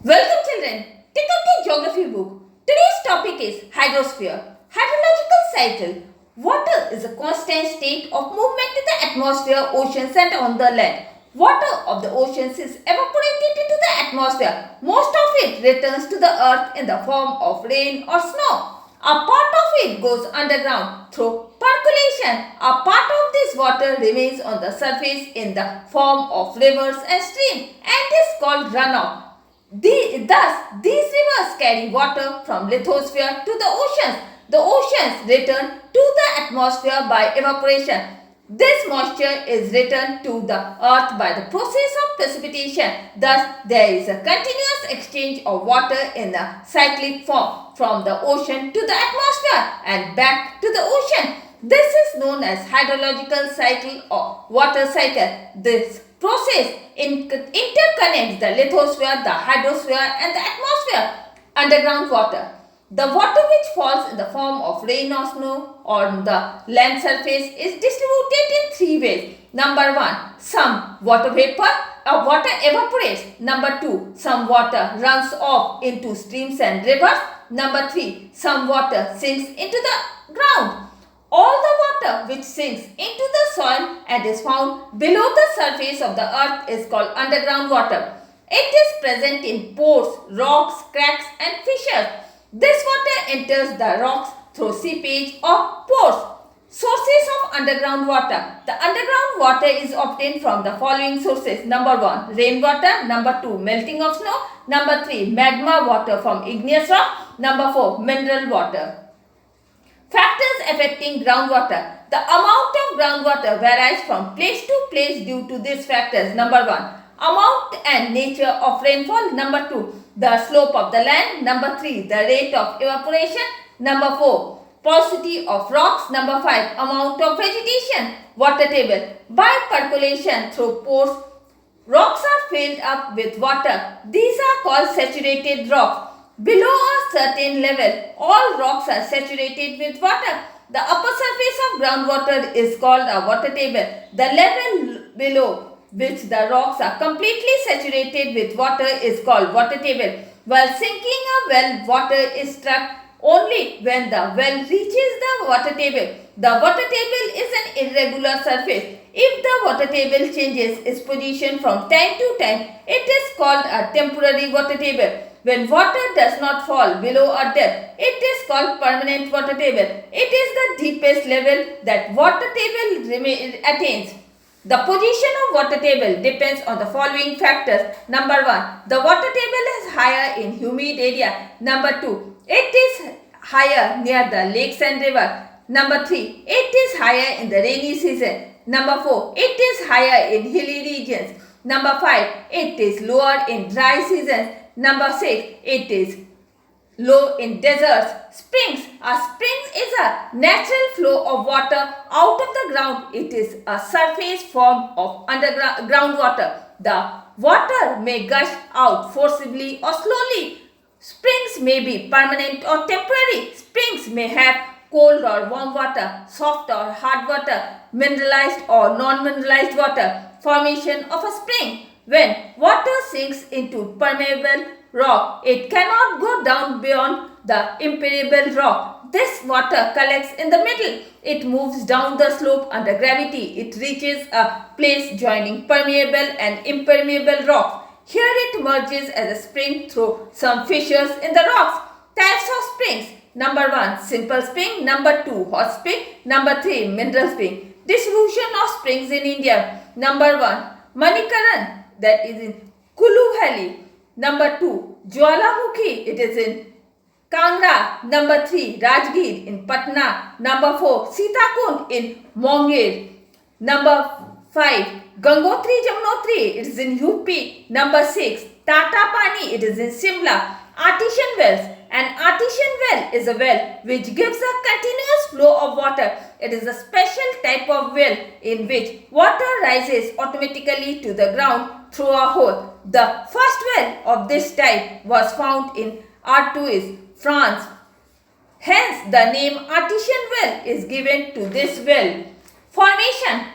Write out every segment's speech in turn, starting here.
Welcome children, take out the geography book. Today's topic is hydrosphere, hydrological cycle. Water is a constant state of movement in the atmosphere, oceans and on the land. Water of the oceans is evaporated into the atmosphere. Most of it returns to the earth in the form of rain or snow. A part of it goes underground through percolation. A part of this water remains on the surface in the form of rivers and streams and is called runoff. Thus, these rivers carry water from lithosphere to the oceans. The oceans return to the atmosphere by evaporation. This moisture is returned to the earth by the process of precipitation. Thus, there is a continuous exchange of water in a cyclic form from the ocean to the atmosphere and back to the ocean. This is known as hydrological cycle or water cycle. This process interconnects the lithosphere, the hydrosphere and the atmosphere. Underground water. The water which falls in the form of rain or snow on the land surface is distributed in three ways. Number 1, some water vapor or water evaporates. Number 2, some water runs off into streams and rivers. Number 3, some water sinks into the ground. All the water which sinks into the soil and is found below the surface of the earth is called underground water. It is present in pores, rocks, cracks and fissures. This water enters the rocks through seepage or pores. Sources of underground water. The underground water is obtained from the following sources. Number 1, rainwater. Number 2, melting of snow. Number 3, magma water from igneous rock. Number 4, mineral water. Factors affecting groundwater. The amount of groundwater varies from place to place due to these factors. Number 1, amount and nature of rainfall. Number 2, the slope of the land. Number 3, the rate of evaporation. Number 4, porosity of rocks. Number 5, amount of vegetation. Water table. By percolation through pores, rocks are filled up with water. These are called saturated rocks. Below a certain level, all rocks are saturated with water. The upper surface of groundwater is called a water table. The level below which the rocks are completely saturated with water is called water table. While sinking a well, water is struck only when the well reaches the water table. The water table is an irregular surface. If the water table changes its position from time to time, it is called a temporary water table. When water does not fall below a depth, it is called permanent water table. It is the deepest level that water table attains. The position of water table depends on the following factors. Number 1, the water table is higher in humid area. Number 2, it is higher near the lakes and rivers. Number 3, it is higher in the rainy season. Number 4, it is higher in hilly regions. Number 5, it is lower in dry seasons. Number 6, it is low in deserts. Springs. A spring is a natural flow of water out of the ground. It is a surface form of underground water. The water may gush out forcibly or slowly. Springs may be permanent or temporary. Springs may have cold or warm water, soft or hard water, mineralized or non-mineralized water. Formation of a spring. When water sinks into permeable rock, it cannot go down beyond the impermeable rock. This water collects in the middle. It moves down the slope under gravity. It reaches a place joining permeable and impermeable rocks. Here it merges as a spring through some fissures in the rocks. Types of springs. Number 1, simple spring. Number 2, hot spring. Number 3, mineral spring. Distribution of springs in India. Number 1, Manikaran, that is in Kulu Valley. Number 2, Jwalamukhi, it is in Kangra. Number 3, Rajgir in Patna. Number 4, Sitakund in Munger. Number 5, Gangotri Jamunotri, it is in UP. Number 6, Tata Pani, it is in Simla. Artesian wells. An artesian well is a well which gives a continuous flow of water. It is a special type of well in which water rises automatically to the ground through a hole. The first well of this type was found in Artois, France. Hence, the name artesian well is given to this well. Formation.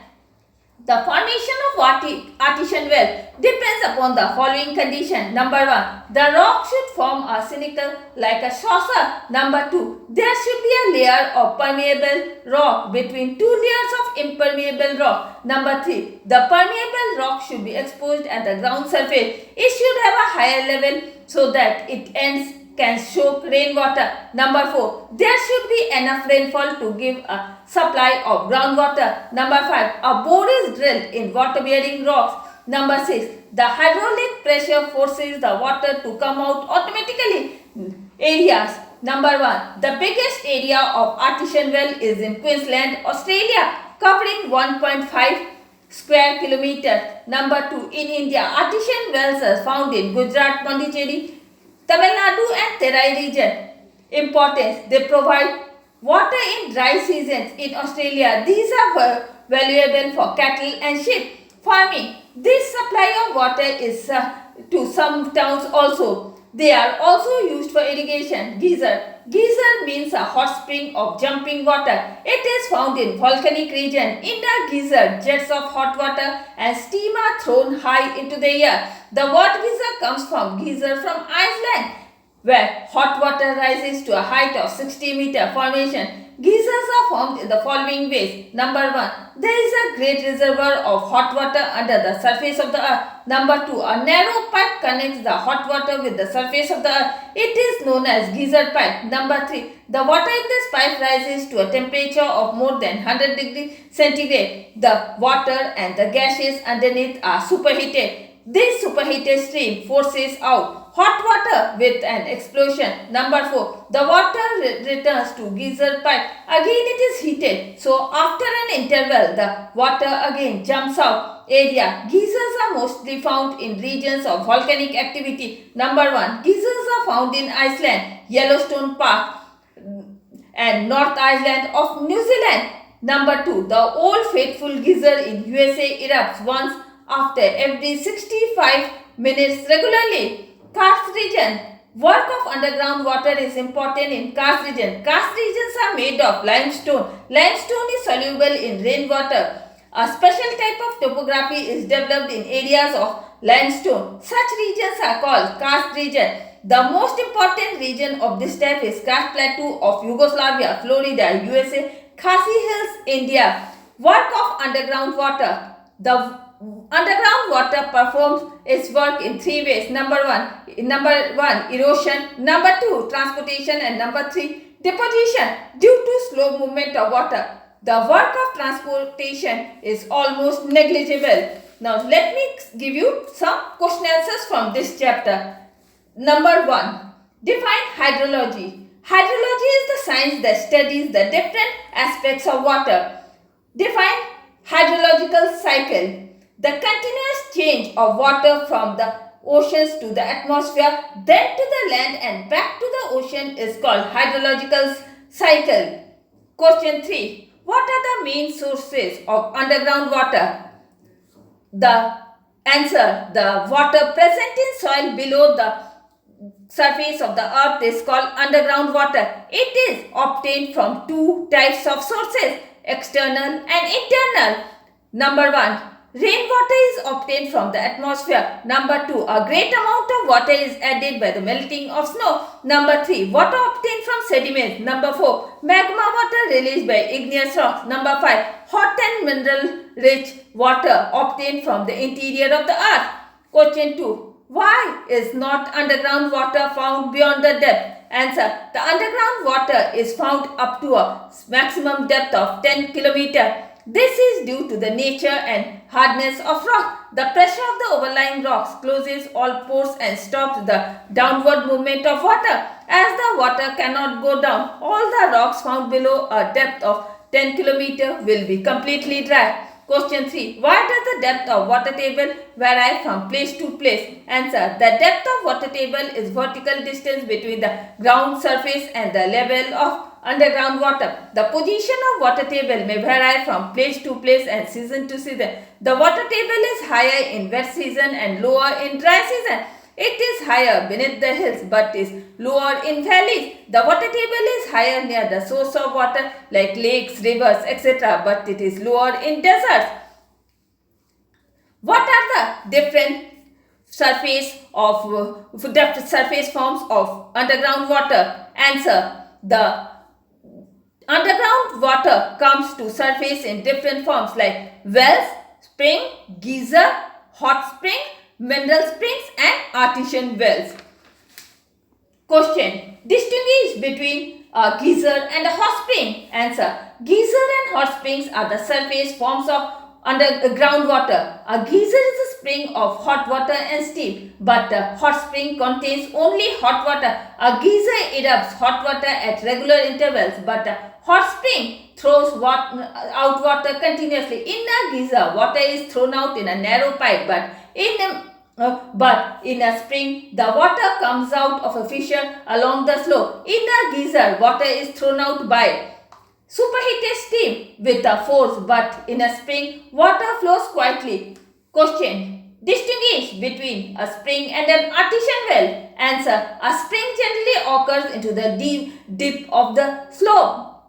The formation of artesian well depends upon the following condition. Number 1, the rock should form a conical like a saucer. Number 2, there should be a layer of permeable rock between two layers of impermeable rock. Number 3, the permeable rock should be exposed at the ground surface. It should have a higher level so that its ends can soak rainwater. Number 4, there should be enough rainfall to give a supply of groundwater. Number 5, a bore is drilled in water-bearing rocks. Number 6, the hydraulic pressure forces the water to come out automatically. Areas. Number 1, the biggest area of artesian well is in Queensland, Australia, covering 1.5 square kilometers. Number 2, in India, artesian wells are found in Gujarat, Pondicherry, Tamil Nadu and Terai region. Importance. They provide water in dry seasons. In Australia, these are valuable for cattle and sheep. Farming. This supply of water is to some towns also. They are also used for irrigation. Geyser. Geyser means a hot spring of jumping water. It is found in volcanic region. In the geyser, jets of hot water and steam are thrown high into the air. The word geyser comes from geyser from Iceland, where hot water rises to a height of 60-meter formation. Geysers are formed in the following ways. Number 1, there is a great reservoir of hot water under the surface of the earth. Number 2, a narrow pipe connects the hot water with the surface of the earth. It is known as geyser pipe. Number 3, the water in this pipe rises to a temperature of more than 100 degrees centigrade. The water and the gases underneath are superheated. This superheated stream forces out hot water with an explosion. Number 4, the water returns to geyser pipe. Again it is heated. So after an interval, the water again jumps out. Area. Geysers are mostly found in regions of volcanic activity. Number 1, geysers are found in Iceland, Yellowstone Park and North Island of New Zealand. Number 2, the old faithful geyser in USA erupts once after every 65 minutes regularly. Karst region. Work of underground water is important in karst region. Karst regions are made of limestone. Limestone is soluble in rainwater. A special type of topography is developed in areas of limestone. Such regions are called karst region. The most important region of this type is Karst Plateau of Yugoslavia, Florida, USA, Khasi Hills, India. Work of underground water. The underground water performs its work in 3 ways. Number one, erosion. Number 2, transportation. And number 3, deposition. Due to slow movement of water, the work of transportation is almost negligible. Now let me give you some question answers from this chapter. Number 1, define hydrology. Hydrology is the science that studies the different aspects of water. Define hydrological cycle. The continuous change of water from the oceans to the atmosphere, then to the land and back to the ocean is called hydrological cycle. Question 3. What are the main sources of underground water? The answer, the water present in soil below the surface of the earth is called underground water. It is obtained from 2 types of sources, external and internal. Number 1, rainwater is obtained from the atmosphere. Number 2, a great amount of water is added by the melting of snow. Number 3, water obtained from sediments. Number 4, magma water released by igneous rocks. Number 5, hot and mineral-rich water obtained from the interior of the earth. Question 2. Why is not underground water found beyond the depth? Answer. The underground water is found up to a maximum depth of 10 km. This is due to the nature and hardness of rock. The pressure of the overlying rocks closes all pores and stops the downward movement of water. As the water cannot go down, all the rocks found below a depth of 10 km will be completely dry. Question 3. Why does the depth of water table vary from place to place? Answer. The depth of water table is vertical distance between the ground surface and the level of underground water. The position of water table may vary from place to place and season to season. The water table is higher in wet season and lower in dry season. It is higher beneath the hills but is lower in valleys. The water table is higher near the source of water like lakes, rivers, etc. but it is lower in deserts. What are the different surface forms of underground water? Answer. The underground water comes to surface in different forms like wells, spring, geyser, hot spring, mineral springs and artesian wells. Question. Distinguish between a geyser and a hot spring. Answer. Geyser and hot springs are the surface forms of underground water. A geyser is a spring of hot water and steam, but a hot spring contains only hot water. A geyser erupts hot water at regular intervals, but a hot spring throws out water continuously. In a geyser, water is thrown out in a narrow pipe, but in a spring, the water comes out of a fissure along the slope. In a geyser, water is thrown out by superheated steam with a force, but in a spring, water flows quietly. Question. Distinguish between a spring and an artesian well. Answer. A spring generally occurs into the deep dip of the slope,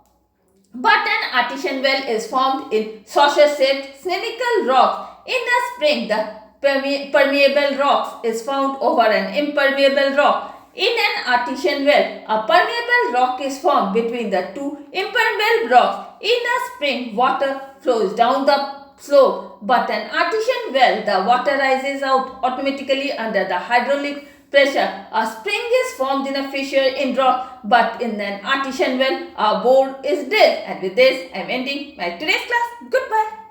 but an artesian well is formed in saucer-shaped spherical rocks. In a spring, the permeable rocks is found over an impermeable rock. In an artesian well, a permeable rock is formed between the two impermeable rocks. In a spring, water flows down the slope, but an artesian well, the water rises out automatically under the hydraulic pressure. A spring is formed in a fissure in rock, but in an artesian well, a bore is drilled. And with this, I am ending my today's class. Goodbye.